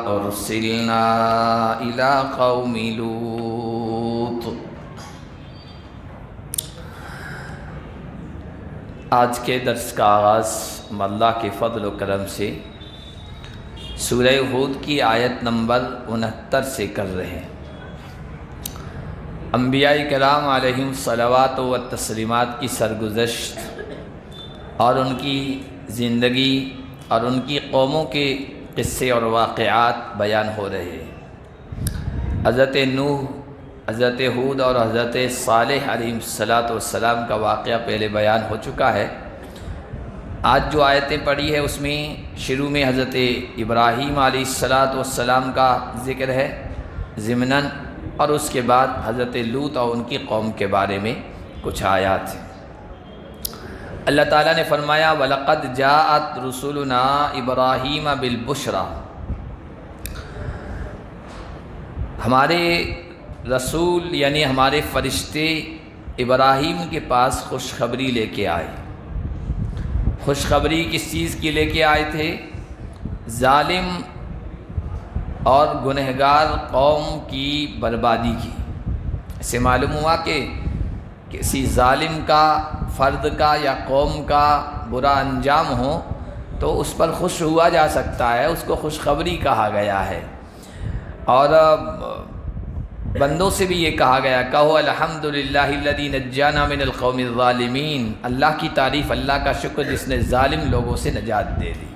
أرسلنا إلى قوم لوط۔ آج کے درس کا آغاز اللہ کے فضل و کرم سے سورہ ہود کی آیت نمبر 69 سے کر رہے ہیں۔ انبیاء کرام علیہم صلوات و تسلیمات کی سرگزشت اور ان کی زندگی اور ان کی قوموں کے قصے اور واقعات بیان ہو رہے ہیں۔ حضرت نوح، حضرت ہود اور حضرت صالح علیہ السلام کا واقعہ پہلے بیان ہو چکا ہے۔ آج جو آیتیں پڑھی ہے اس میں شروع میں حضرت ابراہیم علیہ السلام کا ذکر ہے ضمناً، اور اس کے بعد حضرت لوط اور ان کی قوم کے بارے میں کچھ آیات ہیں۔ اللہ تعالیٰ نے فرمایا وَلَقَدْ جَاءَتْ رُسُلُنَا إِبْرَاهِيمَ بِالْبُشْرَى، ہمارے رسول یعنی ہمارے فرشتے ابراہیم کے پاس خوشخبری لے کے آئے۔ خوشخبری کس چیز کی لے کے آئے تھے؟ ظالم اور گنہگار قوم کی بربادی کی۔ اسے معلوم ہوا کہ کسی ظالم کا، فرد کا یا قوم کا برا انجام ہو تو اس پر خوش ہوا جا سکتا ہے، اس کو خوشخبری کہا گیا ہے۔ اور بندوں سے بھی یہ کہا گیا کہو الحمدللہ الذی نجانا من القوم الظالمین، اللہ کی تعریف، اللہ کا شکر جس نے ظالم لوگوں سے نجات دے دی۔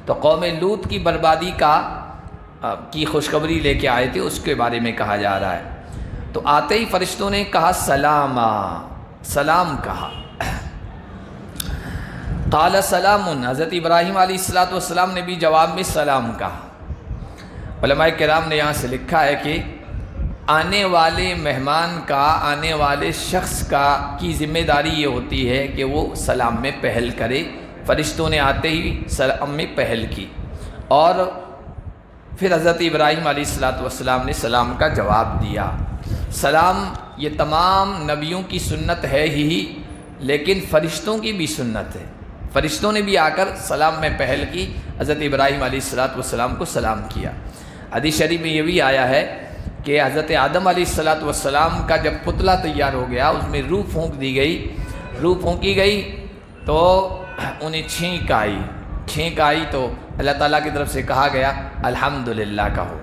تو قوم لوط کی بربادی کی خوشخبری لے کے آئے تھے، اس کے بارے میں کہا جا رہا ہے۔ تو آتے ہی فرشتوں نے کہا سلاما، سلام کہا۔ قال سلام، حضرت ابراہیم علیہ السلام نے بھی جواب میں سلام کہا۔ علماء کرام نے یہاں سے لکھا ہے کہ آنے والے مہمان کا، آنے والے شخص کی ذمہ داری یہ ہوتی ہے کہ وہ سلام میں پہل کرے۔ فرشتوں نے آتے ہی سلام میں پہل کی، اور پھر حضرت ابراہیم علیہ السلام نے سلام کا جواب دیا۔ سلام یہ تمام نبیوں کی سنت ہے ہی، لیکن فرشتوں کی بھی سنت ہے۔ فرشتوں نے بھی آ کر سلام میں پہل کی، حضرت ابراہیم علیہ السلام کو سلام کیا۔ حدیث شریف میں یہ بھی آیا ہے کہ حضرت آدم علیہ السلام کا جب پتلا تیار ہو گیا، اس میں روح پھونک دی گئی۔ روح پھونکی گئی تو انہیں چھینک آئی تو اللہ تعالیٰ کی طرف سے کہا گیا الحمدللہ کہو،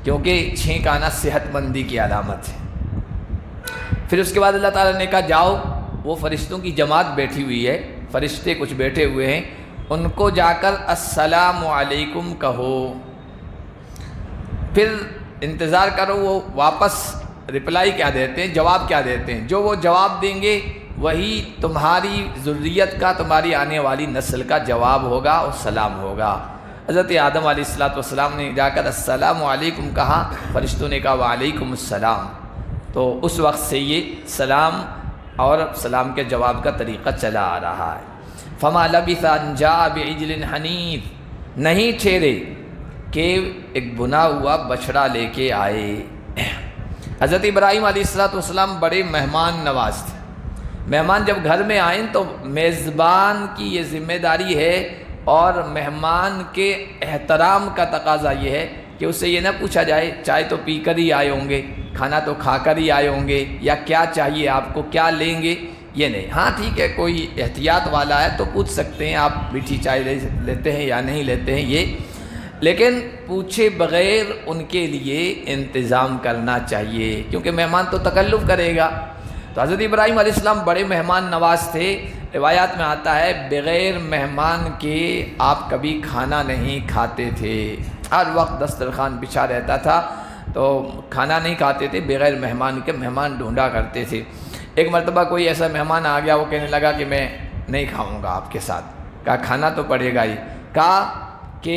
کیونکہ چھینک آنا صحت مندی کی علامت ہے۔ پھر اس کے بعد اللہ تعالیٰ نے کہا جاؤ، وہ فرشتوں کی جماعت بیٹھی ہوئی ہے، فرشتے کچھ بیٹھے ہوئے ہیں، ان کو جا کر السلام علیکم کہو۔ پھر انتظار کرو وہ واپس رپلائی کیا دیتے ہیں، جواب کیا دیتے ہیں۔ جو وہ جواب دیں گے وہی تمہاری ذریت کا، تمہاری آنے والی نسل کا جواب ہوگا اور سلام ہوگا۔ حضرت آدم علیہ السلام نے جا کر السلام علیکم کہا، فرشتوں نے کہا وعلیکم السلام۔ تو اس وقت سے یہ سلام اور سلام کے جواب کا طریقہ چلا آ رہا ہے۔ فما لبث ان جاء بعجل حنیذ، نہیں ٹھہرے کہ ایک بنا ہوا بچڑا لے کے آئے۔ حضرت ابراہیم علیہ السلام بڑے مہمان نواز تھے۔ مہمان جب گھر میں آئیں تو میزبان کی یہ ذمہ داری ہے، اور مہمان کے احترام کا تقاضا یہ ہے کہ اس سے یہ نہ پوچھا جائے چائے تو پی کر ہی آئے ہوں گے، کھانا تو کھا کر ہی آئے ہوں گے، یا کیا چاہیے آپ کو، کیا لیں گے، یہ نہیں۔ ہاں ٹھیک ہے، کوئی احتیاط والا ہے تو پوچھ سکتے ہیں آپ میٹھی چائے لیتے ہیں یا نہیں لیتے ہیں، یہ، لیکن پوچھے بغیر ان کے لیے انتظام کرنا چاہیے، کیونکہ مہمان تو تکلف کرے گا۔ تو حضرت ابراہیم علیہ السلام بڑے مہمان نواز تھے۔ روایات میں آتا ہے بغیر مہمان کے آپ کبھی کھانا نہیں کھاتے تھے، ہر وقت دسترخوان بچھا رہتا تھا، تو کھانا نہیں کھاتے تھے بغیر مہمان کے، مہمان ڈھونڈا کرتے تھے۔ ایک مرتبہ کوئی ایسا مہمان آ گیا، وہ کہنے لگا کہ میں نہیں کھاؤں گا آپ کے ساتھ۔ کہا کھانا تو پڑے گا ہی۔ کہا کہ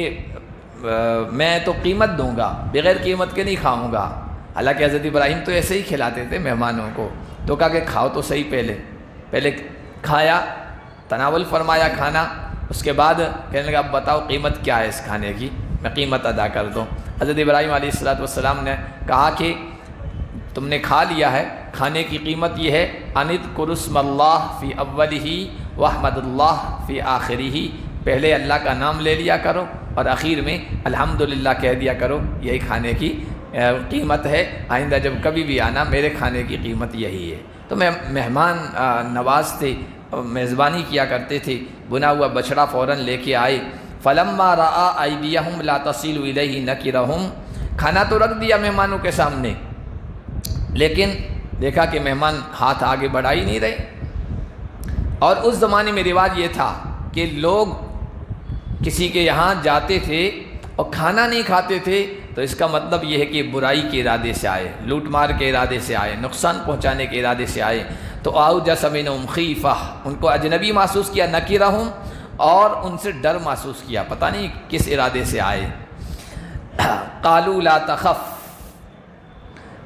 میں تو قیمت دوں گا، بغیر قیمت کے نہیں کھاؤں گا۔ حالانکہ حضرت ابراہیم تو ایسے ہی کھلاتے تھے مہمانوں کو۔ تو کہا کہ کھاؤ تو صحیح، پہلے کھایا، تناول فرمایا کھانا، اس کے بعد کہنے لگا اب بتاؤ قیمت کیا ہے اس کھانے کی، میں قیمت ادا کر دوں۔ حضرت ابراہیم علیہ السلام نے کہا کہ تم نے کھا لیا ہے، کھانے کی قیمت یہ ہے اذکر اسم اللہ فی اولہ واحمد اللہ فی آخرہ، پہلے اللہ کا نام لے لیا کرو اور آخر میں الحمدللہ کہہ دیا کرو، یہی کھانے کی قیمت ہے، آئندہ جب کبھی بھی آنا میرے کھانے کی قیمت یہی ہے۔ تو مہمان نواز تھے، میزبانی کیا کرتے تھے، بنا ہوا بچڑا فوراً لے کے آئے۔ فلما رأى أيديهم لا تصل إليه نكرهم، کھانا تو رکھ دیا مہمانوں کے سامنے، لیکن دیکھا کہ مہمان ہاتھ آگے بڑھا ہی نہیں رہے۔ اور اس زمانے میں رواج یہ تھا کہ لوگ کسی کے یہاں جاتے تھے اور کھانا نہیں کھاتے تھے تو اس کا مطلب یہ ہے کہ برائی کے ارادے سے آئے، لوٹ مار کے ارادے سے آئے، نقصان پہنچانے کے ارادے سے آئے۔ تو اوجس منہم خیفہ، ان کو اجنبی محسوس کیا، نکرہم، اور ان سے ڈر محسوس کیا، پتہ نہیں کس ارادے سے آئے۔ قالوا لا تخف،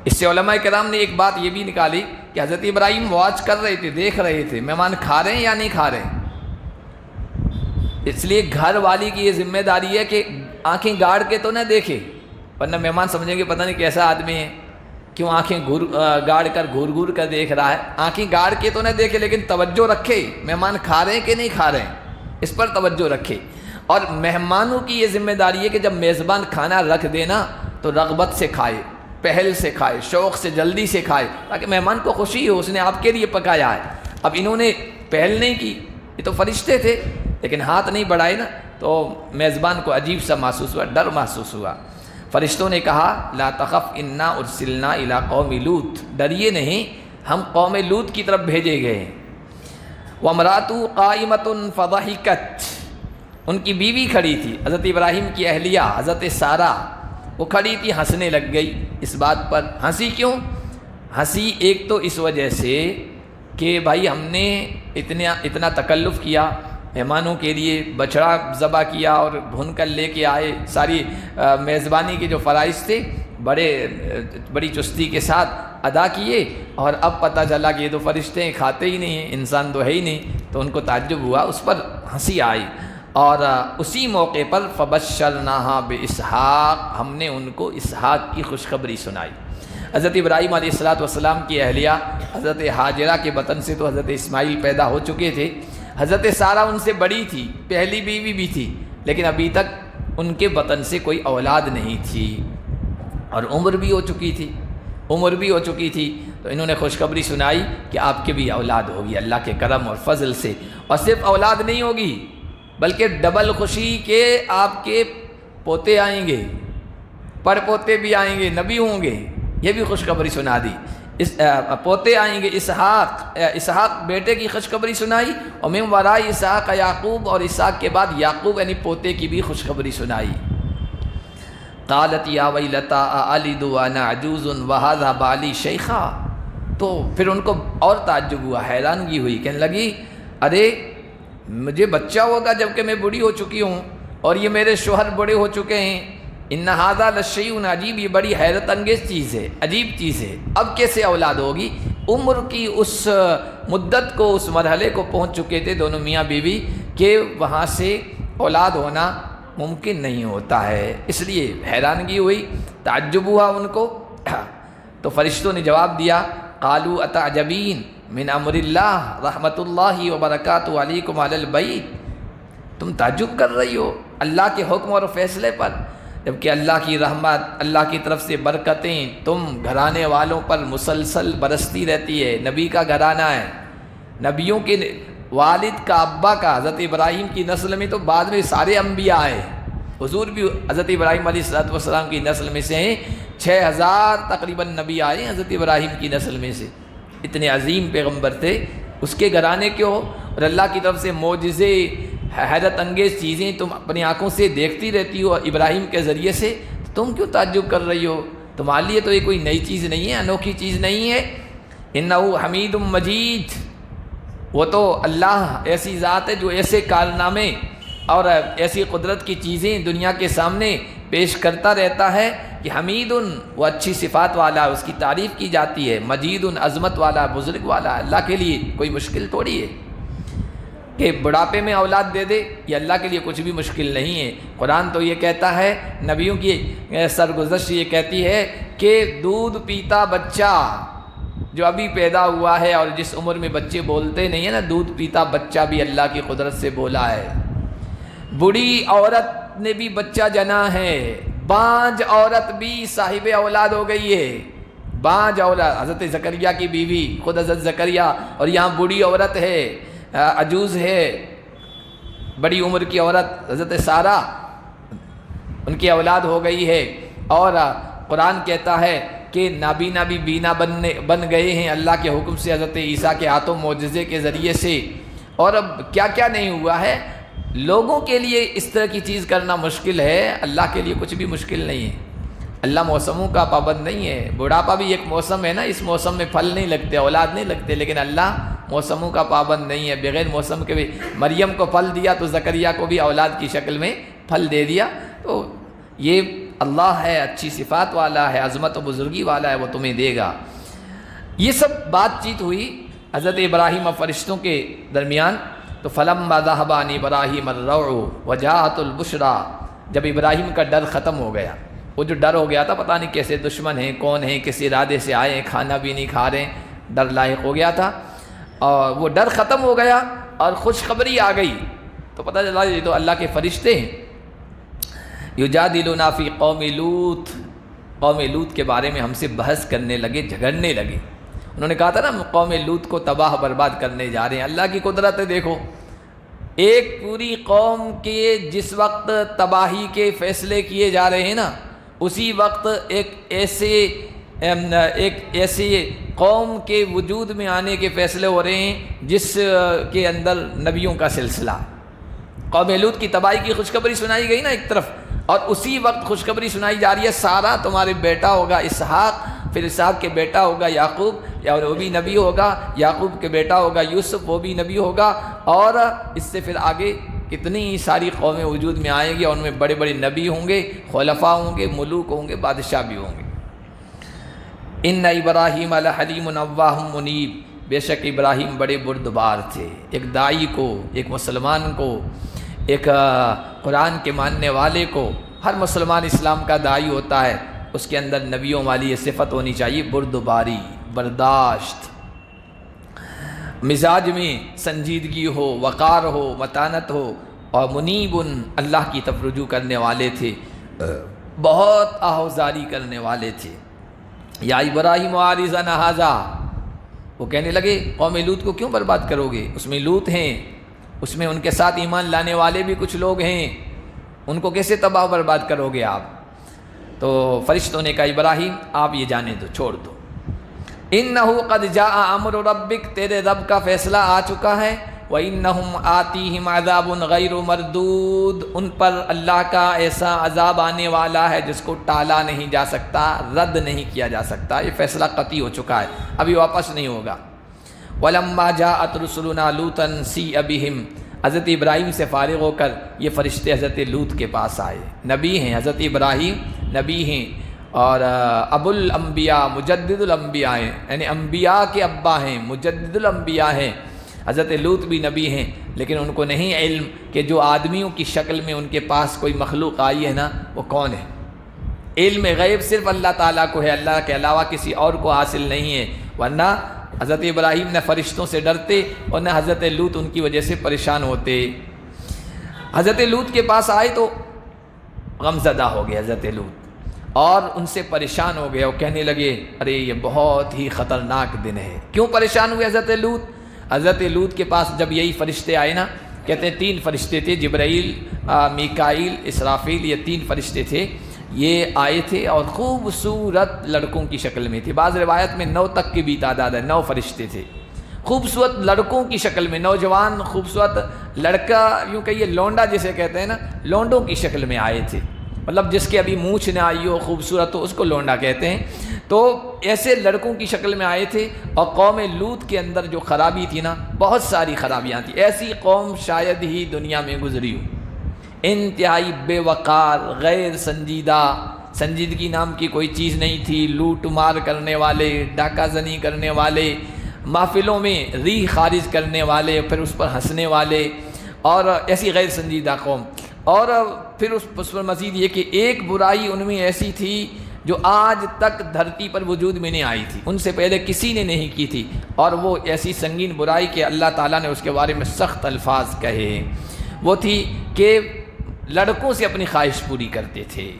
اس سے علماء کرام نے ایک بات یہ بھی نکالی کہ حضرت ابراہیم واچ کر رہے تھے، دیکھ رہے تھے مہمان کھا رہے ہیں یا نہیں کھا رہے ہیں۔ اس لیے گھر والی کی یہ ذمہ داری ہے کہ آنکھیں گاڑ کے تو نہ دیکھے، ورنہ مہمان سمجھیں گے پتہ نہیں کیسا آدمی ہے، کیوں آنکھیں گاڑ کر گھور گھور کر دیکھ رہا ہے۔ آنکھیں گاڑ کے تو نہ دیکھے، لیکن توجہ رکھے مہمان کھا رہے ہیں کہ نہیں کھا رہے ہیں، اس پر توجہ رکھے۔ اور مہمانوں کی یہ ذمہ داری ہے کہ جب میزبان کھانا رکھ دینا تو رغبت سے کھائے، پہل سے کھائے، شوق سے، جلدی سے کھائے، تاکہ مہمان کو خوشی ہو، اس نے آپ کے لیے پکایا ہے۔ اب انہوں نے پہل نہیں کی، یہ تو فرشتے تھے، لیکن ہاتھ نہیں بڑھائے نا، تو میزبان کو عجیب سا محسوس ہوا، ڈر محسوس ہوا۔ فرشتوں نے کہا لا تخف انا ارسلنا الی قوم لوط، ڈریے نہیں، ہم قوم لوط کی طرف بھیجے گئے ہیں۔ وامرأتہ قائمۃ فضحکت، ان کی بیوی کھڑی تھی، حضرت ابراہیم کی اہلیہ حضرت سارہ، وہ کھڑی تھی، ہنسنے لگ گئی اس بات پر۔ ہنسی کیوں؟ ہنسی ایک تو اس وجہ سے کہ بھائی ہم نے اتنا تکلف کیا، مہمانوں کے لیے بچڑا ذبح کیا اور بھون کر لے کے آئے، ساری میزبانی کے جو فرائض تھے بڑی چستی کے ساتھ ادا کیے، اور اب پتہ چلا کہ یہ تو فرشتے ہیں، کھاتے ہی نہیں ہیں، انسان تو ہے ہی نہیں، تو ان کو تعجب ہوا، اس پر ہنسی آئی۔ اور اسی موقع پر فبشرناہا باسحاق، ہم نے ان کو اسحاق کی خوشخبری سنائی۔ حضرت ابراہیم علیہ السلام کی اہلیہ حضرت ہاجرہ کے بطن سے تو حضرت اسماعیل پیدا ہو چکے تھے، حضرت سارہ ان سے بڑی تھی، پہلی بیوی بھی تھی، لیکن ابھی تک ان کے بطن سے کوئی اولاد نہیں تھی، اور عمر بھی ہو چکی تھی، تو انہوں نے خوشخبری سنائی کہ آپ کے بھی اولاد ہوگی اللہ کے کرم اور فضل سے، اور صرف اولاد نہیں ہوگی بلکہ ڈبل خوشی کے آپ کے پوتے آئیں گے، پر پوتے بھی آئیں گے، نبی ہوں گے، یہ بھی خوشخبری سنا دی۔ پوتے آئیں گے، اسحاق بیٹے کی خوشخبری سنائی، اور من وراء اسحاق یعقوب، اور اسحاق کے بعد یعقوب یعنی پوتے کی بھی خوشخبری سنائی۔ قالت یا ویلتا االد وانا عجوز وہذا بالی شیخا، تو پھر ان کو اور تعجب ہوا، حیرانگی ہوئی، کہنے لگی ارے مجھے بچہ ہوگا جبکہ میں بوڑھی ہو چکی ہوں، اور یہ میرے شوہر بڑے ہو چکے ہیں، ان ھذا لشیء عجیب، یہ بڑی حیرت انگیز چیز ہے، عجیب چیز ہے، اب کیسے اولاد ہوگی؟ عمر کی اس مدت کو، اس مرحلے کو پہنچ چکے تھے دونوں میاں بیوی کہ وہاں سے اولاد ہونا ممکن نہیں ہوتا ہے، اس لیے حیرانگی ہوئی، تعجب ہوا ان کو۔ تو فرشتوں نے جواب دیا قالوا اتعجبین من امر اللہ رحمت اللہ وبرکاتہ علیکم علی البیت، تم تعجب کر رہی ہو اللہ کے حکم اور فیصلے پر، جبکہ اللہ کی رحمت، اللہ کی طرف سے برکتیں تم گھرانے والوں پر مسلسل برستی رہتی ہے۔ نبی کا گھرانہ ہے، نبیوں کے والد کا، ابا کا، حضرت ابراہیم کی نسل میں تو بعد میں سارے انبیاء آئے، حضور بھی حضرت ابراہیم علیہ السلام کی نسل میں سے ہیں، 6000 تقریباً نبی آئے حضرت ابراہیم کی نسل میں سے، اتنے عظیم پیغمبر تھے، اس کے گھرانے کے ہو، اور اللہ کی طرف سے معجزے، حیرت انگیز چیزیں تم اپنی آنکھوں سے دیکھتی رہتی ہو ابراہیم کے ذریعے سے، تم کیوں تعجب کر رہی ہو؟ تمہارے لیے تو یہ کوئی نئی چیز نہیں ہے، انوکھی چیز نہیں ہے۔ انہ حمید مجید، وہ تو اللہ ایسی ذات ہے جو ایسے کارنامے اور ایسی قدرت کی چیزیں دنیا کے سامنے پیش کرتا رہتا ہے کہ حمید، وہ اچھی صفات والا، اس کی تعریف کی جاتی ہے، مجید، عظمت والا، بزرگ والا، اللہ کے لیے کوئی مشکل تھوڑی ہے کہ بڑھاپے میں اولاد دے دے، یہ اللہ کے لیے کچھ بھی مشکل نہیں ہے۔ قرآن تو یہ کہتا ہے، نبیوں کی سرگزشت یہ کہتی ہے کہ دودھ پیتا بچہ جو ابھی پیدا ہوا ہے اور جس عمر میں بچے بولتے نہیں ہیں نا، دودھ پیتا بچہ بھی اللہ کی قدرت سے بولا ہے۔ بوڑھی عورت نے بھی بچہ جنا ہے، بانج عورت بھی صاحب اولاد ہو گئی ہے، بانج اولاد، حضرت زکریا کی بیوی خود حضرت زکریا، اور یہاں بوڑھی عورت ہے، عجوز ہے، بڑی عمر کی عورت حضرت سارہ، ان کی اولاد ہو گئی ہے۔ اور قرآن کہتا ہے کہ نابینا بھی بینا بن گئے ہیں اللہ کے حکم سے، حضرت عیسیٰ کے ہاتھوں معجزے کے ذریعے سے۔ اور اب کیا کیا نہیں ہوا ہے۔ لوگوں کے لیے اس طرح کی چیز کرنا مشکل ہے، اللہ کے لیے کچھ بھی مشکل نہیں ہے۔ اللہ موسموں کا پابند نہیں ہے، بڑھاپا بھی ایک موسم ہے نا، اس موسم میں پھل نہیں لگتے، اولاد نہیں لگتے، لیکن اللہ موسموں کا پابند نہیں ہے، بغیر موسم کے بھی مریم کو پھل دیا تو زکریا کو بھی اولاد کی شکل میں پھل دے دیا۔ تو یہ اللہ ہے، اچھی صفات والا ہے، عظمت و بزرگی والا ہے، وہ تمہیں دے گا۔ یہ سب بات چیت ہوئی حضرت ابراہیم اور فرشتوں کے درمیان۔ تو فلما ذهب عن ابراہیم الروع وجاءت البشرى، جب ابراہیم کا ڈر ختم ہو گیا، وہ جو ڈر ہو گیا تھا، پتہ نہیں کیسے دشمن ہیں، کون ہیں، کس ارادے سے آئے ہیں، کھانا بھی نہیں کھا رہے ہیں، ڈر لاحق ہو گیا تھا، اور وہ ڈر ختم ہو گیا اور خوشخبری آ گئی۔ تو پتہ چلا یہ تو اللہ کے فرشتے ہیں۔ یجادلونا فی قوم لوط، قوم لوط کے بارے میں ہم سے بحث کرنے لگے، جھگڑنے لگے۔ انہوں نے کہا تھا نا قوم لوط کو تباہ برباد کرنے جا رہے ہیں۔ اللہ کی قدرت ہے، دیکھو ایک پوری قوم کے جس وقت تباہی کے فیصلے کیے جا رہے ہیں نا، اسی وقت ایک ایسے قوم کے وجود میں آنے کے فیصلے ہو رہے ہیں جس کے اندر نبیوں کا سلسلہ۔ قوم لوط کی تباہی کی خوشخبری سنائی گئی نا ایک طرف، اور اسی وقت خوشخبری سنائی جا رہی ہے سارا تمہارے بیٹا ہوگا اسحاق، پھر اسحاق کے بیٹا ہوگا یعقوب، یا وہ بھی نبی ہوگا، یعقوب کے بیٹا ہوگا یوسف، وہ بھی نبی ہوگا، اور اس سے پھر آگے کتنی ساری قومیں وجود میں آئیں گی، اور ان میں بڑے بڑے نبی ہوں گے، خلفاء ہوں گے، ملوک ہوں گے، بادشاہ بھی ہوں گے۔ ان ابراہیم لحلیم اواہ منیب، بے شک ابراہیم بڑے بردبار تھے۔ ایک داعی کو، ایک مسلمان کو، ایک قرآن کے ماننے والے کو، ہر مسلمان اسلام کا داعی ہوتا ہے، اس کے اندر نبیوں والی یہ صفت ہونی چاہیے، بردباری، برداشت، مزاج میں سنجیدگی ہو، وقار ہو، متانت ہو، اور منیب اللہ کی طرف رجوع کرنے والے تھے، بہت آہوزاری کرنے والے تھے۔ یا ابراہیم عارضا ھذا، وہ کہنے لگے قوم لوط کو کیوں برباد کرو گے، اس میں لوط ہیں، اس میں ان کے ساتھ ایمان لانے والے بھی کچھ لوگ ہیں، ان کو کیسے تباہ برباد کرو گے آپ؟ تو فرشتوں نے کہا ابراہیم آپ یہ جانے دو، چھوڑ دو، انہو قد جاء امر ربک، تیرے رب کا فیصلہ آ چکا ہے، وَإِنَّهُمْ آتِيهِمْ عَذَابٌ غَيْرُ مَرْدُودٌ، ان پر اللہ کا ایسا عذاب آنے والا ہے جس کو ٹالا نہیں جا سکتا، رد نہیں کیا جا سکتا، یہ فیصلہ قطعی ہو چکا ہے، ابھی واپس نہیں ہوگا۔ وَلَمَّا جَاءَتْ رُسُلُنَا لُوطًا سِیءَ بِهِمْ، حضرت ابراہیم سے فارغ ہو کر یہ فرشتے حضرت لوط کے پاس آئے، نبی ہیں حضرت ابراہیم، نبی ہیں، اور ابو الانبیاء، مجدد الانبیاء ہیں، یعنی انبیاء کے ابا ہیں، مجدد الانبیاء ہیں۔ حضرت لوط بھی نبی ہیں، لیکن ان کو نہیں علم کہ جو آدمیوں کی شکل میں ان کے پاس کوئی مخلوق آئی ہے نا، وہ کون ہے۔ علم غیب صرف اللہ تعالیٰ کو ہے، اللہ کے علاوہ کسی اور کو حاصل نہیں ہے، ورنہ حضرت ابراہیم نہ فرشتوں سے ڈرتے اور نہ حضرت لوط ان کی وجہ سے پریشان ہوتے۔ حضرت لوط کے پاس آئے تو غمزدہ ہو گئے حضرت لوط، اور ان سے پریشان ہو گئے، اور کہنے لگے ارے یہ بہت ہی خطرناک دن ہے۔ کیوں پریشان ہوئے حضرت لوط؟ حضرت لوط کے پاس جب یہی فرشتے آئے نا، کہتے ہیں 3 فرشتے تھے، جبرائیل، میکائیل، اسرافیل، یہ 3 فرشتے تھے، یہ آئے تھے اور خوبصورت لڑکوں کی شکل میں تھے۔ بعض روایت میں 9 تک کی بھی تعداد ہے، 9 فرشتے تھے، خوبصورت لڑکوں کی شکل میں، نوجوان خوبصورت لڑکا، یوں کہیے لونڈا جسے کہتے ہیں نا، لونڈوں کی شکل میں آئے تھے، مطلب جس کے ابھی مونچھ نہ آئی ہو، خوبصورت ہو، اس کو لونڈا کہتے ہیں۔ تو ایسے لڑکوں کی شکل میں آئے تھے، اور قوم لوط کے اندر جو خرابی تھی نا، بہت ساری خرابیاں تھیں، ایسی قوم شاید ہی دنیا میں گزری ہو، انتہائی بے وقار، غیر سنجیدہ، سنجیدگی نام کی کوئی چیز نہیں تھی، لوٹ مار کرنے والے، ڈاکہ زنی کرنے والے، محفلوں میں ریح خارج کرنے والے، پھر اس پر ہنسنے والے، اور ایسی غیر سنجیدہ قوم۔ اور پھر اس پر مزید یہ کہ ایک برائی ان میں ایسی تھی جو آج تک دھرتی پر وجود میں نہیں آئی تھی، ان سے پہلے کسی نے نہیں کی تھی، اور وہ ایسی سنگین برائی کہ اللہ تعالیٰ نے اس کے بارے میں سخت الفاظ کہے۔ وہ تھی کہ لڑکوں سے اپنی خواہش پوری کرتے تھے۔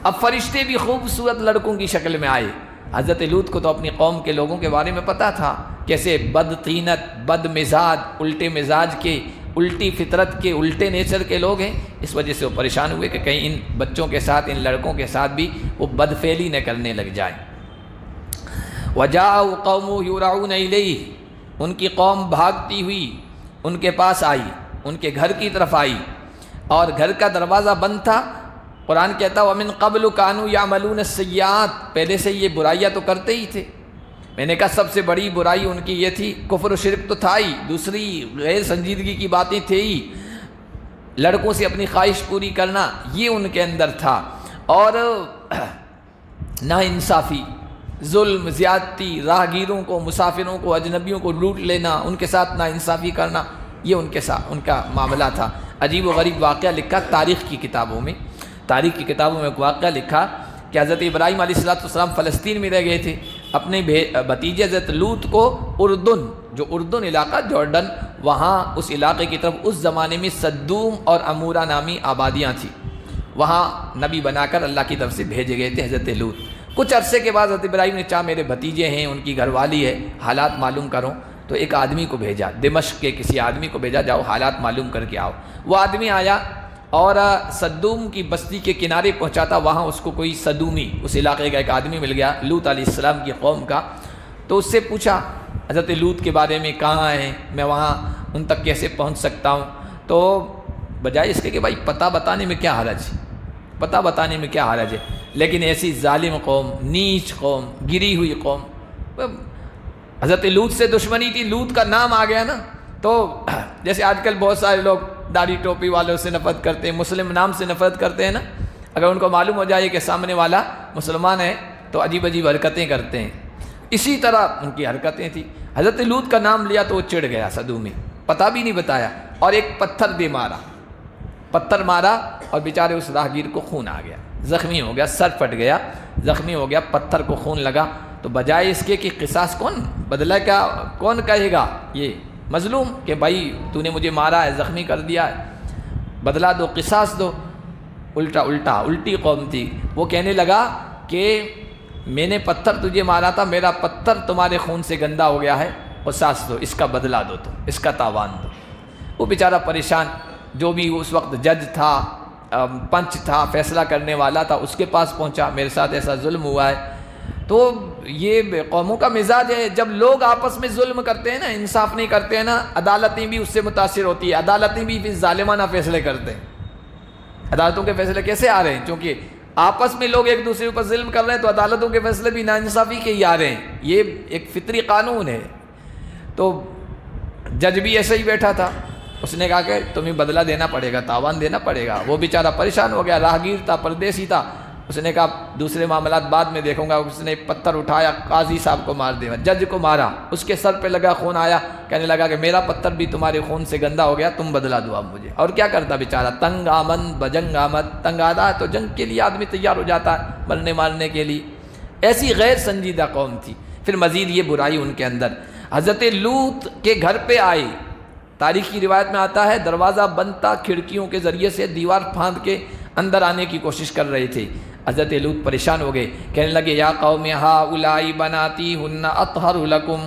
اب فرشتے بھی خوبصورت لڑکوں کی شکل میں آئے۔ حضرت لوط کو تو اپنی قوم کے لوگوں کے بارے میں پتہ تھا، کیسے بد طینت، بد مزاج، الٹے مزاج کے، الٹی فطرت کے، الٹے نیچر کے لوگ ہیں۔ اس وجہ سے وہ پریشان ہوئے کہ کہیں ان بچوں کے ساتھ، ان لڑکوں کے ساتھ بھی وہ بدفعلی نہ کرنے لگ جائیں۔ وَجَاءَ قَوْمُهُ يُرَعُونَ إِلَيْهِ، ان کی قوم بھاگتی ہوئی ان کے پاس آئی، ان کے گھر کی طرف آئی، اور گھر کا دروازہ بند تھا۔ قرآن کہتا ہے وَمِن قَبْلُ كَانُوا يَعْمَلُونَ السَّيِّئَاتِ، پہلے سے یہ برائیاں تو کرتے ہی تھے۔ میں نے کہا سب سے بڑی برائی ان کی یہ تھی، کفر و شرک تو تھا ہی، دوسری غیر سنجیدگی کی باتیں تھے ہی، لڑکوں سے اپنی خواہش پوری کرنا یہ ان کے اندر تھا، اور ناانصافی، ظلم، زیادتی، راہگیروں کو، مسافروں کو، اجنبیوں کو لوٹ لینا، ان کے ساتھ ناانصافی کرنا، یہ ان کے ساتھ ان کا معاملہ تھا۔ عجیب و غریب واقعہ لکھا تاریخ کی کتابوں میں، ایک واقعہ لکھا کہ حضرت ابراہیم علیہ السلام فلسطین میں رہ گئے تھے، اپنے بھتیجے حضرت لوط کو اردن، جو اردن علاقہ جارڈن، وہاں اس علاقے کی طرف اس زمانے میں صدوم اور عمورہ نامی آبادیاں تھیں، وہاں نبی بنا کر اللہ کی طرف سے بھیجے گئے تھے حضرت لوط۔ کچھ عرصے کے بعد حضرت ابراہیم نے چاہا میرے بھتیجے ہیں، ان کی گھر والی ہے، حالات معلوم کروں، تو ایک آدمی کو بھیجا، دمشق کے کسی آدمی کو بھیجا، جاؤ حالات معلوم کر کے آؤ۔ وہ آدمی آیا اور صدوم کی بستی کے کنارے پہنچا تھا، وہاں اس کو کوئی صدومی، اس علاقے کا ایک آدمی مل گیا لوط علیہ السلام کی قوم کا، تو اس سے پوچھا حضرت لوط کے بارے میں، کہاں ہیں، میں وہاں ان تک کیسے پہنچ سکتا ہوں؟ تو بجائے اس کے کہ بھائی پتہ بتانے میں کیا حرج ہے، پتہ بتانے میں کیا حرج ہے، لیکن ایسی ظالم قوم، نیچ قوم، گری ہوئی قوم، حضرت لوط سے دشمنی تھی، لوط کا نام آ گیا نا، تو جیسے آج کل بہت سارے لوگ داڑھی ٹوپی والوں سے نفرت کرتے ہیں، مسلم نام سے نفرت کرتے ہیں نا، اگر ان کو معلوم ہو جائے کہ سامنے والا مسلمان ہے تو عجیب عجیب حرکتیں کرتے ہیں، اسی طرح ان کی حرکتیں تھیں۔ حضرت لوط کا نام لیا تو وہ چڑ گیا صدومی، پتہ بھی نہیں بتایا، اور ایک پتھر دے مارا، پتھر مارا اور بیچارے اس راہگیر کو خون آ گیا، زخمی ہو گیا، سر پھٹ گیا، زخمی ہو گیا، پتھر کو خون لگا، تو بجائے اس کے کہ قصاص کون بدلہ کا کون کہے گا، یہ مظلوم کہ بھائی تو نے مجھے مارا ہے، زخمی کر دیا ہے، بدلہ دو، قصاص دو، الٹی قوم تھی، وہ کہنے لگا کہ میں نے پتھر تجھے مارا تھا، میرا پتھر تمہارے خون سے گندا ہو گیا ہے، قصاص دو، اس کا بدلہ دو، تو اس کا تاوان دو۔ وہ بیچارہ پریشان، جو بھی اس وقت جج تھا، پنچ تھا، فیصلہ کرنے والا تھا، اس کے پاس پہنچا، میرے ساتھ ایسا ظلم ہوا ہے۔ تو یہ قوموں کا مزاج ہے، جب لوگ آپس میں ظلم کرتے ہیں نا، انصاف نہیں کرتے ہیں نا، عدالتیں بھی اس سے متاثر ہوتی ہے، عدالتیں بھی پھر ظالمانہ فیصلے کرتے ہیں۔ عدالتوں کے فیصلے کیسے آ رہے ہیں؟ کیونکہ آپس میں لوگ ایک دوسرے پر ظلم کر رہے ہیں، تو عدالتوں کے فیصلے بھی ناانصافی کے ہی آ رہے ہیں، یہ ایک فطری قانون ہے۔ تو جج بھی ایسے ہی بیٹھا تھا، اس نے کہا کہ تمہیں بدلہ دینا پڑے گا، تاوان دینا پڑے گا۔ وہ بیچارہ پریشان ہو گیا، راہگیر تھا، پردیسی تھا، اس نے کہا دوسرے معاملات بعد میں دیکھوں گا۔ اس نے پتھر اٹھایا، قاضی صاحب کو مار دیا، جج کو مارا، اس کے سر پہ لگا، خون آیا، کہنے لگا کہ میرا پتھر بھی تمہارے خون سے گندا ہو گیا، تم بدلا دو اب مجھے۔ اور کیا کرتا بیچارہ، تنگ آمد بجنگ آمد، تنگ آتا ہے تو جنگ کے لیے آدمی تیار ہو جاتا ہے، مرنے مارنے کے لیے۔ ایسی غیر سنجیدہ قوم تھی۔ پھر مزید یہ برائی ان کے اندر، حضرت لوط کے گھر پہ آئی، تاریخ کی روایت میں آتا ہے دروازہ بند تھا، کھڑکیوں کے ذریعے سے دیوار پھاند کے اندر آنے کی کوشش کر رہے تھے۔ حضرت لوط پریشان ہو گئے، کہنے لگے یا قوم ہؤلاء بناتی ہن اطہر لکم،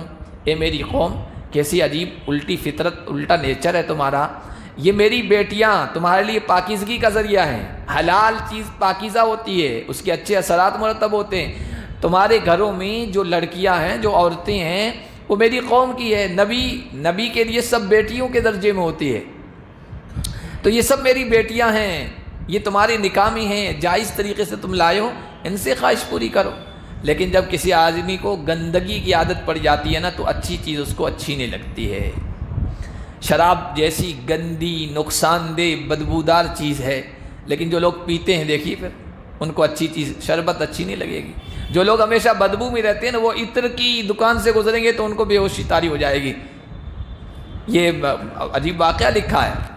اے میری قوم، کیسی عجیب الٹی فطرت، الٹا نیچر ہے تمہارا، یہ میری بیٹیاں تمہارے لیے پاکیزگی کا ذریعہ ہیں، حلال چیز پاکیزہ ہوتی ہے، اس کے اچھے اثرات مرتب ہوتے ہیں۔ تمہارے گھروں میں جو لڑکیاں ہیں، جو عورتیں ہیں، وہ میری قوم کی ہے، نبی کے لیے سب بیٹیوں کے درجے میں ہوتی ہے، تو یہ سب میری بیٹیاں ہیں، یہ تمہارے نکاح میں ہیں، جائز طریقے سے تم لائے ہو، ان سے خواہش پوری کرو۔ لیکن جب کسی آدمی کو گندگی کی عادت پڑ جاتی ہے نا، تو اچھی چیز اس کو اچھی نہیں لگتی ہے۔ شراب جیسی گندی، نقصان دہ، بدبودار چیز ہے، لیکن جو لوگ پیتے ہیں دیکھیے پھر ان کو اچھی چیز، شربت اچھی نہیں لگے گی۔ جو لوگ ہمیشہ بدبو میں رہتے ہیں نا، وہ عطر کی دکان سے گزریں گے تو ان کو بے ہوشی طاری ہو جائے گی۔ یہ عجیب واقعہ لکھا ہے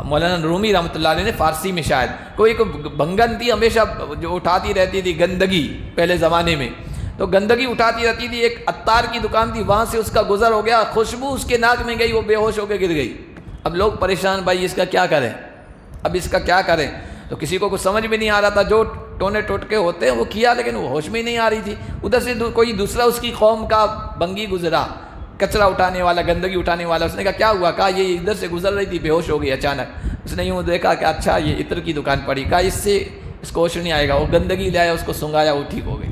مولانا رومی رحمۃ اللہ علیہ نے فارسی میں، شاید کوئی بھنگن تھی، ہمیشہ جو اٹھاتی رہتی تھی گندگی، پہلے زمانے میں تو گندگی اٹھاتی رہتی تھی، ایک عطار کی دکان تھی، وہاں سے اس کا گزر ہو گیا، خوشبو اس کے ناک میں گئی، وہ بے ہوش ہو کے گر گئی۔ اب لوگ پریشان، بھائی اس کا کیا کریں، اب اس کا کیا کریں؟ تو کسی کو کچھ سمجھ بھی نہیں آ رہا تھا، جو ٹونے ٹوٹکے ہوتے ہیں وہ کیا، لیکن وہ ہوش میں ہی نہیں آ رہی تھی۔ ادھر سے کوئی دوسرا اس کی قوم کا بنگی گزرا، کچرا اٹھانے والا، گندگی اٹھانے والا، اس نے کہا کیا ہوا؟ کہا یہ ادھر سے گزر رہی تھی، بے ہوش ہو گئی اچانک۔ اس نے یوں دیکھا کہ اچھا یہ عطر کی دکان پڑی، کہا اس کو ہوش نہیں آئے گا، وہ گندگی لے آیا، اس کو سنگایا، وہ ٹھیک ہو گئی۔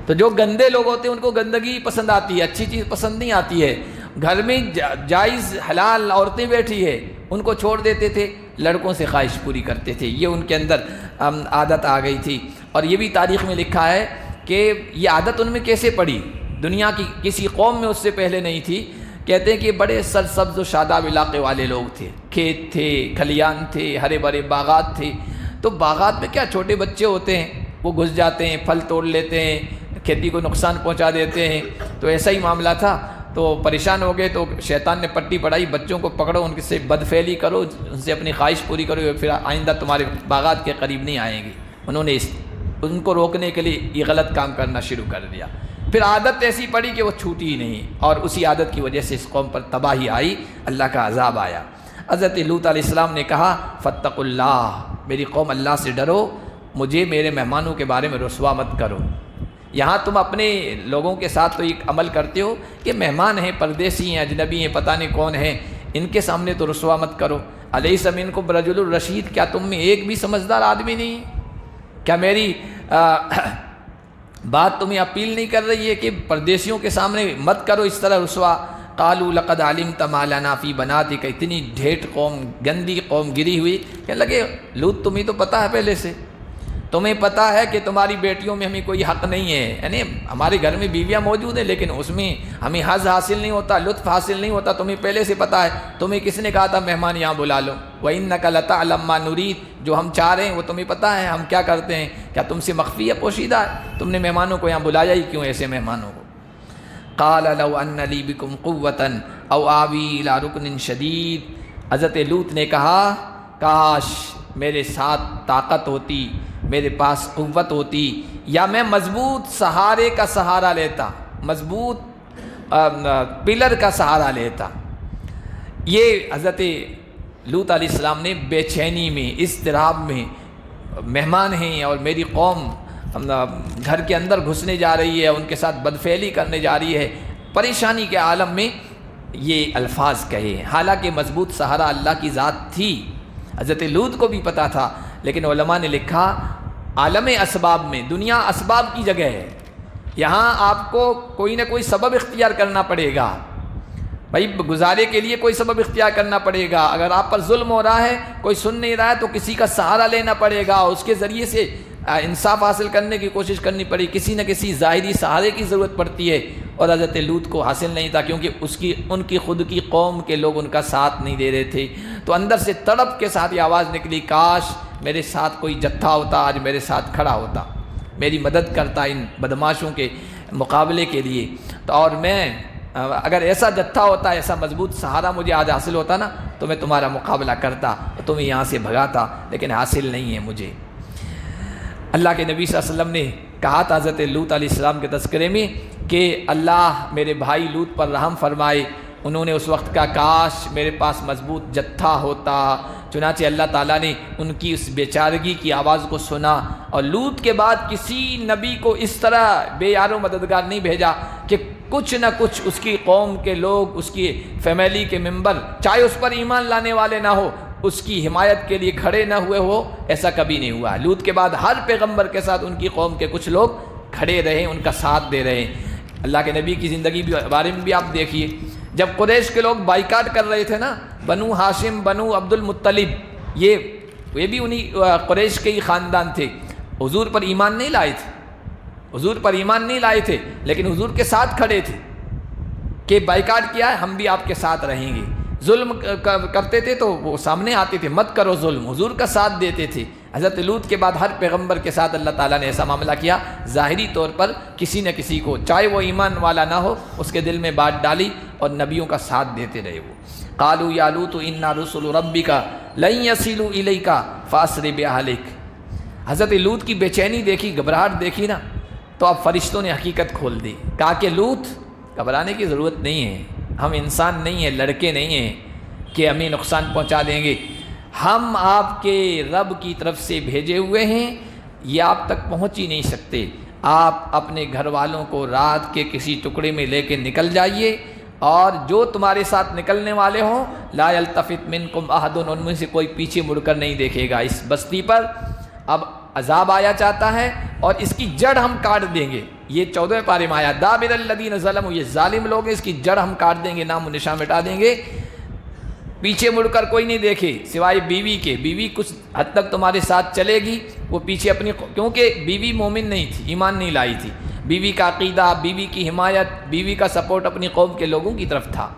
تو جو گندے لوگ ہوتے ہیں ان کو گندگی پسند آتی ہے، اچھی چیز پسند نہیں آتی ہے۔ گھر میں جائز حلال عورتیں بیٹھی ہے، ان کو چھوڑ دیتے تھے، لڑکوں سے خواہش پوری کرتے تھے، یہ ان کے اندر عادت آ گئی تھی۔ اور یہ بھی تاریخ میں لکھا ہے کہ یہ عادت ان میں کیسے پڑی، دنیا کی کسی قوم میں اس سے پہلے نہیں تھی۔ کہتے ہیں کہ بڑے سرسبز و شاداب علاقے والے لوگ تھے، کھیت تھے، کھلیان تھے، ہرے بھرے باغات تھے۔ تو باغات میں کیا چھوٹے بچے ہوتے ہیں، وہ گھس جاتے ہیں، پھل توڑ لیتے ہیں، کھیتی کو نقصان پہنچا دیتے ہیں۔ تو ایسا ہی معاملہ تھا، تو پریشان ہو گئے، تو شیطان نے پٹی پڑھائی، بچوں کو پکڑو، ان سے بدفعلی کرو، ان سے اپنی خواہش پوری کرو، پھر آئندہ تمہارے باغات کے قریب نہیں آئیں گی۔ انہوں نے ان کو روکنے کے لیے یہ غلط کام کرنا شروع کر دیا۔ پھر عادت ایسی پڑی کہ وہ چھوٹی ہی نہیں، اور اسی عادت کی وجہ سے اس قوم پر تباہی آئی، اللہ کا عذاب آیا۔ حضرت لوط علیہ السلام نے کہا فاتقوا اللہ، میری قوم اللہ سے ڈرو، مجھے میرے مہمانوں کے بارے میں رسوا مت کرو۔ یہاں تم اپنے لوگوں کے ساتھ تو ایک عمل کرتے ہو کہ مہمان ہیں، پردیسی ہیں، اجنبی ہیں، پتہ نہیں کون ہیں، ان کے سامنے تو رسوا مت کرو۔ الیس منکم رجل الرشید، کیا تم میں ایک بھی سمجھدار آدمی نہیں ہے؟ کیا میری بات تمہیں اپیل نہیں کر رہی ہے کہ پردیسیوں کے سامنے مت کرو اس طرح رسوا؟ قالوا لقد علمت ما لنا فی بناتک، اتنی ڈھیٹ قوم، گندی قوم گری ہوئی، کہنے لگے لوط تمہیں تو پتہ ہے پہلے سے، تمہیں پتہ ہے کہ تمہاری بیٹیوں میں ہمیں کوئی حق نہیں ہے، یعنی ہمارے گھر میں بیویاں موجود ہیں لیکن اس میں ہمیں حظ حاصل نہیں ہوتا، لطف حاصل نہیں ہوتا، تمہیں پہلے سے پتہ ہے، تمہیں کس نے کہا تھا مہمان یہاں بلا لو؟ وَإِنَّكَ لَتَعْلَمُ مَا نُرِيدُ، جو ہم چاہ رہے ہیں وہ تمہیں پتہ ہے ہم کیا کرتے ہیں، کیا تم سے مخفی ہے، پوشیدہ ہے؟ تم نے مہمانوں کو یہاں بلایا ہی کیوں، ایسے مہمانوں کو؟ قَالَ لَوْ أَنَّ لِي بِكُمْ قُوَّةً أَوْ آوِي إِلَىٰ رُكْنٍ شَدِيدٍ، حضرت لوط نے کہا کاش میرے ساتھ طاقت ہوتی، میرے پاس قوت ہوتی، یا میں مضبوط سہارے کا سہارا لیتا، مضبوط پلر کا سہارا لیتا۔ یہ حضرت لوط علیہ السلام نے بے چینی میں، اضطراب میں، مہمان ہیں اور میری قوم گھر کے اندر گھسنے جا رہی ہے، ان کے ساتھ بدفعلی کرنے جا رہی ہے، پریشانی کے عالم میں یہ الفاظ کہے، حالانکہ مضبوط سہارا اللہ کی ذات تھی، حضرت لوط کو بھی پتہ تھا، لیکن علماء نے لکھا عالم اسباب میں، دنیا اسباب کی جگہ ہے، یہاں آپ کو کوئی نہ کوئی سبب اختیار کرنا پڑے گا، بھائی گزارے کے لیے کوئی سبب اختیار کرنا پڑے گا، اگر آپ پر ظلم ہو رہا ہے، کوئی سن نہیں رہا ہے تو کسی کا سہارا لینا پڑے گا، اس کے ذریعے سے انصاف حاصل کرنے کی کوشش کرنی پڑی، کسی نہ کسی ظاہری سہارے کی ضرورت پڑتی ہے، اور حضرت لوط کو حاصل نہیں تھا کیونکہ ان کی خود کی قوم کے لوگ ان کا ساتھ نہیں دے رہے تھے، تو اندر سے تڑپ کے ساتھ یہ آواز نکلی کاش میرے ساتھ کوئی جتھا ہوتا، آج میرے ساتھ کھڑا ہوتا، میری مدد کرتا ان بدماشوں کے مقابلے کے لیے، تو اور میں اگر ایسا جتھا ہوتا، ایسا مضبوط سہارا مجھے آج حاصل ہوتا نا تو میں تمہارا مقابلہ کرتا، تمہیں یہاں سے بھگاتا، لیکن حاصل نہیں ہے مجھے۔ اللہ کے نبی صلی اللہ علیہ وسلم نے کہا تھا حضرت لوط علیہ السلام کے تذکرے میں کہ اللہ میرے بھائی لوط پر رحم فرمائے، انہوں نے اس وقت کہا کاش میرے پاس مضبوط جتھا ہوتا، چنانچہ اللہ تعالیٰ نے ان کی اس بیچارگی کی آواز کو سنا، اور لوط کے بعد کسی نبی کو اس طرح بے یار و مددگار نہیں بھیجا کہ کچھ نہ کچھ اس کی قوم کے لوگ، اس کی فیملی کے ممبر، چاہے اس پر ایمان لانے والے نہ ہو، اس کی حمایت کے لیے کھڑے نہ ہوئے ہو، ایسا کبھی نہیں ہوا۔ لوط کے بعد ہر پیغمبر کے ساتھ ان کی قوم کے کچھ لوگ کھڑے رہے، ان کا ساتھ دے رہے۔ اللہ کے نبی کی زندگی کے بارے میں بھی آپ دیکھیے، جب قریش کے لوگ بائیکاٹ کر رہے تھے نا، بنو ہاشم، بنو عبد المطلب، یہ بھی انہی قریش کے ہی خاندان تھے، حضور پر ایمان نہیں لائے تھے، حضور پر ایمان نہیں لائے تھے، لیکن حضور کے ساتھ کھڑے تھے کہ بائیکاٹ کیا ہے، ہم بھی آپ کے ساتھ رہیں گے۔ ظلم کرتے تھے تو وہ سامنے آتے تھے، مت کرو ظلم، حضور کا ساتھ دیتے تھے۔ حضرت لوط کے بعد ہر پیغمبر کے ساتھ اللہ تعالیٰ نے ایسا معاملہ کیا، ظاہری طور پر کسی نہ کسی کو، چاہے وہ ایمان والا نہ ہو، اس کے دل میں بات ڈالی اور نبیوں کا ساتھ دیتے رہے۔ وہ قالوا یا لوط انا رسل ربک لن یصلوا الیک فاسر باہلک، حضرت لوط کی بے چینی دیکھی، گھبراہٹ دیکھی نا، تو اب فرشتوں نے حقیقت کھول دی، کہا کہ لوط گھبرانے کی ضرورت نہیں ہے، ہم انسان نہیں ہیں، لڑکے نہیں ہیں کہ ہمیں نقصان پہنچا دیں گے، ہم آپ کے رب کی طرف سے بھیجے ہوئے ہیں، یہ آپ تک پہنچ ہی نہیں سکتے۔ آپ اپنے گھر والوں کو رات کے کسی ٹکڑے میں لے کے نکل جائیے، اور جو تمہارے ساتھ نکلنے والے ہوں لا یلتفت منکم احد، ان میں سے کوئی پیچھے مڑ کر نہیں دیکھے گا۔ اس بستی پر اب عذاب آیا چاہتا ہے اور اس کی جڑ ہم کاٹ دیں گے۔ یہ 14ویں پارے میں آیا دابر الذین ظلموا، یہ ظالم لوگ ہیں، اس کی جڑ ہم کاٹ دیں گے، نام و نشان مٹا دیں گے، پیچھے مڑ کر کوئی نہیں دیکھے سوائے بیوی کے۔ بیوی کچھ حد تک تمہارے ساتھ چلے گی، وہ پیچھے اپنی، کیونکہ بیوی مومن نہیں تھی، ایمان نہیں لائی تھی، بیوی کا عقیدہ، بیوی کی حمایت، بیوی کا سپورٹ اپنی قوم کے لوگوں کی طرف تھا،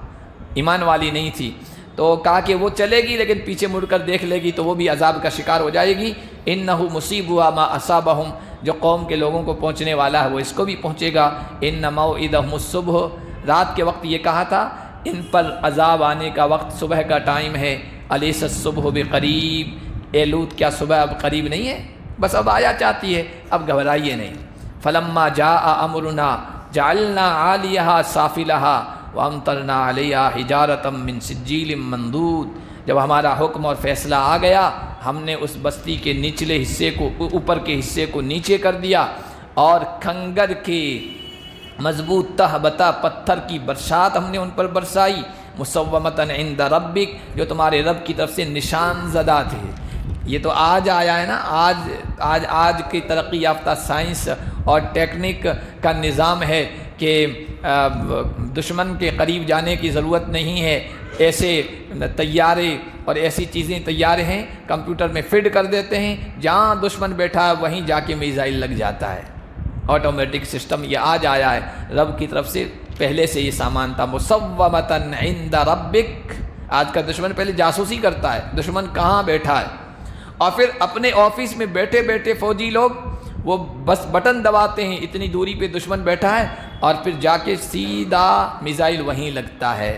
ایمان والی نہیں تھی، تو کہا کہ وہ چلے گی لیکن پیچھے مڑ کر دیکھ لے گی تو وہ بھی عذاب کا شکار ہو جائے گی۔ انہ مصیبھا ما اصابہم، جو قوم کے لوگوں کو پہنچنے والا ہے وہ اس کو بھی پہنچے گا۔ ان موعدہم الصبح، رات کے وقت یہ کہا تھا ان پر عذاب آنے کا وقت صبح کا ٹائم ہے۔ الیس الصبح بقریب، اے لوط کیا صبح اب قریب نہیں ہے؟ بس اب آیا چاہتی ہے، اب گھبرائیے نہیں۔ فلما جاء امرنا جعلنا عالیہا سافلہا وامطرنا علیہا حجارۃ من سجیل منضود، جب ہمارا حکم اور فیصلہ آ گیا ہم نے اس بستی کے نچلے حصے کو، اوپر کے حصے کو نیچے کر دیا، اور کھنگر کے مضبوط تہ بتا پتھر کی برسات ہم نے ان پر برسائی، مسومۃ عند ربک، جو تمہارے رب کی طرف سے نشان زدہ تھے۔ یہ تو آج آیا ہے نا، آج کی ترقی یافتہ سائنس اور ٹیکنیک کا نظام ہے کہ دشمن کے قریب جانے کی ضرورت نہیں ہے، ایسے طیارے اور ایسی چیزیں تیار ہیں، کمپیوٹر میں فٹ کر دیتے ہیں، جہاں دشمن بیٹھا ہے وہیں جا کے میزائل لگ جاتا ہے، آٹومیٹک سسٹم۔ یہ آج آیا ہے، رب کی طرف سے پہلے سے یہ سامان تھا۔ مسومۃ عند ربک، آج کا دشمن پہلے جاسوسی کرتا ہے، دشمن کہاں بیٹھا ہے، اور پھر اپنے آفس میں بیٹھے بیٹھے فوجی لوگ وہ بس بٹن دباتے ہیں، اتنی دوری پہ دشمن بیٹھا ہے، اور پھر جا کے سیدھا میزائل وہیں لگتا ہے۔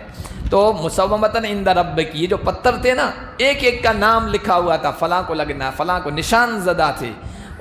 تو مسومۃ عند ربک، یہ جو پتھر تھے نا، ایک ایک کا نام لکھا ہوا تھا، فلاں کو لگنا، فلاں کو، نشان زدہ تھے۔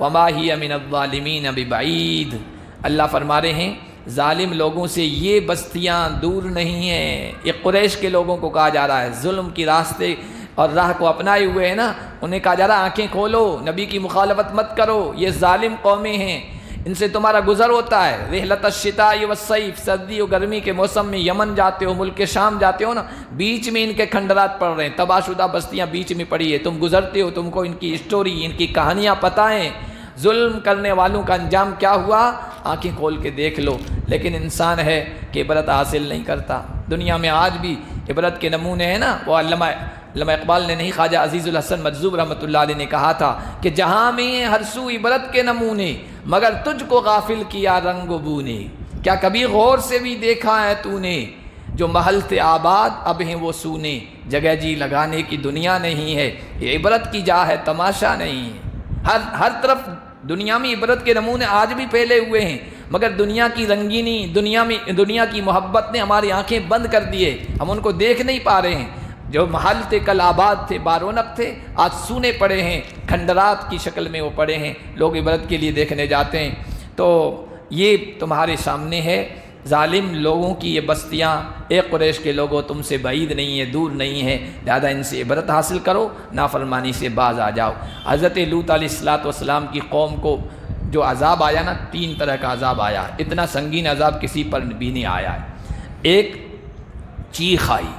وما ہی من الظالمین ببعید، اللہ فرما رہے ہیں ظالم لوگوں سے یہ بستیاں دور نہیں ہیں۔ یہ قریش کے لوگوں کو کہا جا رہا ہے، ظلم کی راستے اور راہ کو اپنائے ہوئے ہیں نا، انہیں کہا جا رہا ہے آنکھیں کھولو، نبی کی مخالفت مت کرو، یہ ظالم قومیں ہیں، ان سے تمہارا گزر ہوتا ہے۔ رحلۃ الشتاء والصیف، سردی و گرمی کے موسم میں یمن جاتے ہو، ملک شام جاتے ہو نا، بیچ میں ان کے کھنڈرات پڑ رہے ہیں، تباہ شدہ بستیاں بیچ میں پڑی ہے، تم گزرتے ہو، تم کو ان کی اسٹوری، ان کی کہانیاں پتہ ہیں، ظلم کرنے والوں کا انجام کیا ہوا، آنکھیں کھول کے دیکھ لو۔ لیکن انسان ہے کہ عبرت حاصل نہیں کرتا۔ دنیا میں آج بھی عبرت کے نمونے ہیں نا، وہ علامہ اقبال نے نہیں، خواجہ عزیز الحسن مجذوب رحمۃ اللہ علیہ نے کہا تھا کہ جہاں میں ہر سو عبرت کے نمونے، مگر تجھ کو غافل کیا رنگ و بو نے، کیا کبھی غور سے بھی دیکھا ہے تو نے، جو محل تھے آباد اب ہیں وہ سونے، جگہ جی لگانے کی دنیا نہیں ہے، یہ عبرت کی جا ہے تماشا نہیں ہے۔ ہر طرف دنیا میں عبرت کے نمونے آج بھی پھیلے ہوئے ہیں، مگر دنیا کی رنگینی، دنیا کی محبت نے ہماری آنکھیں بند کر دیے، ہم ان کو دیکھ نہیں پا رہے ہیں۔ جو محل تھے کل آباد تھے، بارونق تھے، آج سونے پڑے ہیں، کھنڈرات کی شکل میں وہ پڑے ہیں، لوگ عبرت کے لیے دیکھنے جاتے ہیں۔ تو یہ تمہارے سامنے ہے، ظالم لوگوں کی یہ بستیاں، اے قریش کے لوگوں تم سے بعید نہیں ہے، دور نہیں ہے، لہذا ان سے عبرت حاصل کرو، نافرمانی سے باز آ جاؤ۔ حضرت لوط علیہ السلام کی قوم کو جو عذاب آیا نا، 3 طرح کا عذاب آیا، اتنا سنگین عذاب کسی پر بھی نہیں آیا ہے۔ ایک چیخ آئی،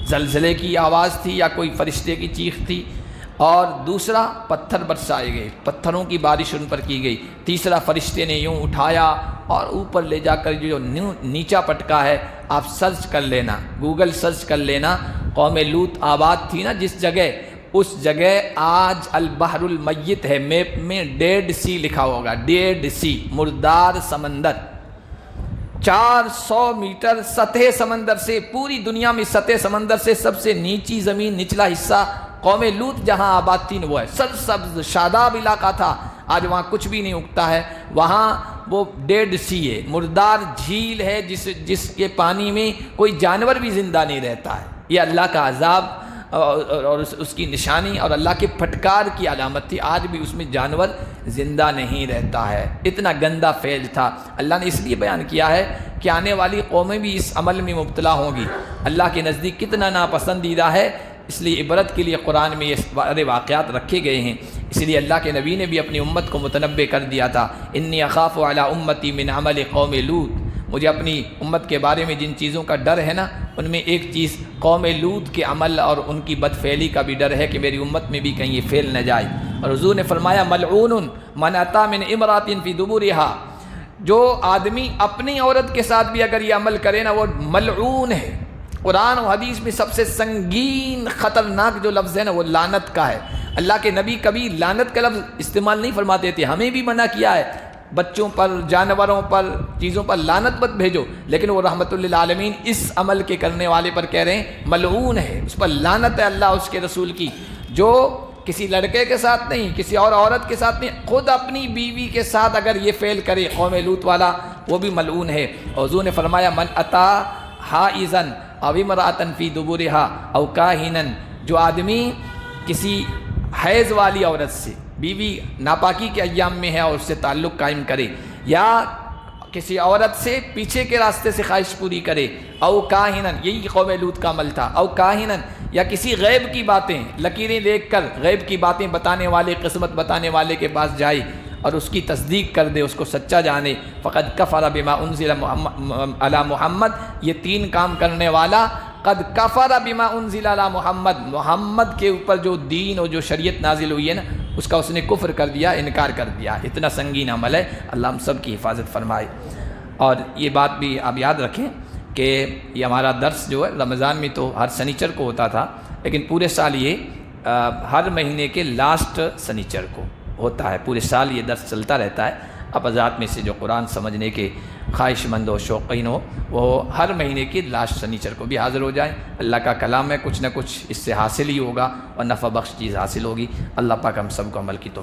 زلزلے کی آواز تھی یا کوئی فرشتے کی چیخ تھی، اور دوسرا پتھر برسائے گئے، پتھروں کی بارش ان پر کی گئی، تیسرا فرشتے نے یوں اٹھایا اور اوپر لے جا کر جو نیچا پٹکا ہے، آپ سرچ کر لینا، گوگل سرچ کر لینا، قوم لوط آباد تھی نا جس جگہ، اس جگہ آج البحر المیت ہے، میپ میں ڈیڈ سی لکھا ہوگا، ڈیڈ سی، مردار سمندر، 400 میٹر سطح سمندر سے، پوری دنیا میں سطح سمندر سے سب سے نیچی زمین، نچلا حصہ قوم لوط جہاں آباد تھی وہ ہے، سرسبز شاداب علاقہ تھا، آج وہاں کچھ بھی نہیں اگتا ہے، وہاں وہ ڈیڈ سی ہے، مردار جھیل ہے جس کے پانی میں کوئی جانور بھی زندہ نہیں رہتا ہے۔ یہ اللہ کا عذاب اور اس کی نشانی اور اللہ کے پھٹکار کی علامت تھی، آج بھی اس میں جانور زندہ نہیں رہتا ہے، اتنا گندا فعل تھا۔ اللہ نے اس لیے بیان کیا ہے کہ آنے والی قومیں بھی اس عمل میں مبتلا ہوں گی۔ اللہ کے نزدیک کتنا ناپسندیدہ ہے اس لیے عبرت کے لیے قرآن میں یہ سارے واقعات رکھے گئے ہیں۔ اس لیے اللہ کے نبی نے بھی اپنی امت کو متنبع کر دیا تھا، انی اخاف علی امتی من عمل قوم لوط، مجھے اپنی امت کے بارے میں جن چیزوں کا ڈر ہے نا، ان میں ایک چیز قوم لوط کے عمل اور ان کی بدفعلی کا بھی ڈر ہے کہ میری امت میں بھی کہیں یہ پھیل نہ جائے۔ اور حضور نے فرمایا ملعون من اتی من امرأۃ فی دبورہا، جو آدمی اپنی عورت کے ساتھ بھی اگر یہ عمل کرے نا وہ ملعون ہے۔ قرآن و حدیث میں سب سے سنگین خطرناک جو لفظ ہے نا وہ لعنت کا ہے۔ اللہ کے نبی کبھی لعنت کا لفظ استعمال نہیں فرماتے تھے، ہمیں بھی منع کیا ہے بچوں پر، جانوروں پر، چیزوں پر لعنت مت بھیجو، لیکن وہ رحمت للعالمین اس عمل کے کرنے والے پر کہہ رہے ہیں ملعون ہے، اس پر لعنت ہے اللہ اس کے رسول کی، جو کسی لڑکے کے ساتھ نہیں، کسی اور عورت کے ساتھ نہیں، خود اپنی بیوی کے ساتھ اگر یہ فعل کرے قوم لوط والا وہ بھی ملعون ہے۔ اور حضور نے فرمایا من اتی حائضا او امرأۃ فی دبورہا او کاہنا، جو آدمی کسی حیض والی عورت سے، بیوی ناپاکی کے ایام میں ہے اور اس سے تعلق قائم کرے، یا کسی عورت سے پیچھے کے راستے سے خواہش پوری کرے، او کاہنن، یہی قوم لوط کا عمل تھا، او کاہنن، یا کسی غیب کی باتیں، لکیریں دیکھ کر غیب کی باتیں بتانے والے، قسمت بتانے والے کے پاس جائے اور اس کی تصدیق کر دے، اس کو سچا جانے، فقد کفر بما انزل علی محمد، یہ تین کام کرنے والا قد کفر بما انزل علی محمد، محمد کے اوپر جو دین اور جو شریعت نازل ہوئی ہے نا اس کا اس نے کفر کر دیا، انکار کر دیا۔ اتنا سنگین عمل ہے، اللہ ہم سب کی حفاظت فرمائے۔ اور یہ بات بھی آپ یاد رکھیں کہ یہ ہمارا درس جو ہے رمضان میں تو ہر سنیچر کو ہوتا تھا، لیکن پورے سال یہ ہر مہینے کے لاسٹ سنیچر کو ہوتا ہے، پورے سال یہ درس چلتا رہتا ہے۔ اب حضرات میں سے جو قرآن سمجھنے کے خواہش مند ہو، شوقین ہو، وہ ہر مہینے کی لاسٹ سنیچر کو بھی حاضر ہو جائیں۔ اللہ کا کلام ہے، کچھ نہ کچھ اس سے حاصل ہی ہوگا اور نفع بخش چیز حاصل ہوگی۔ اللہ پاک ہم سب کو عمل کی توفیق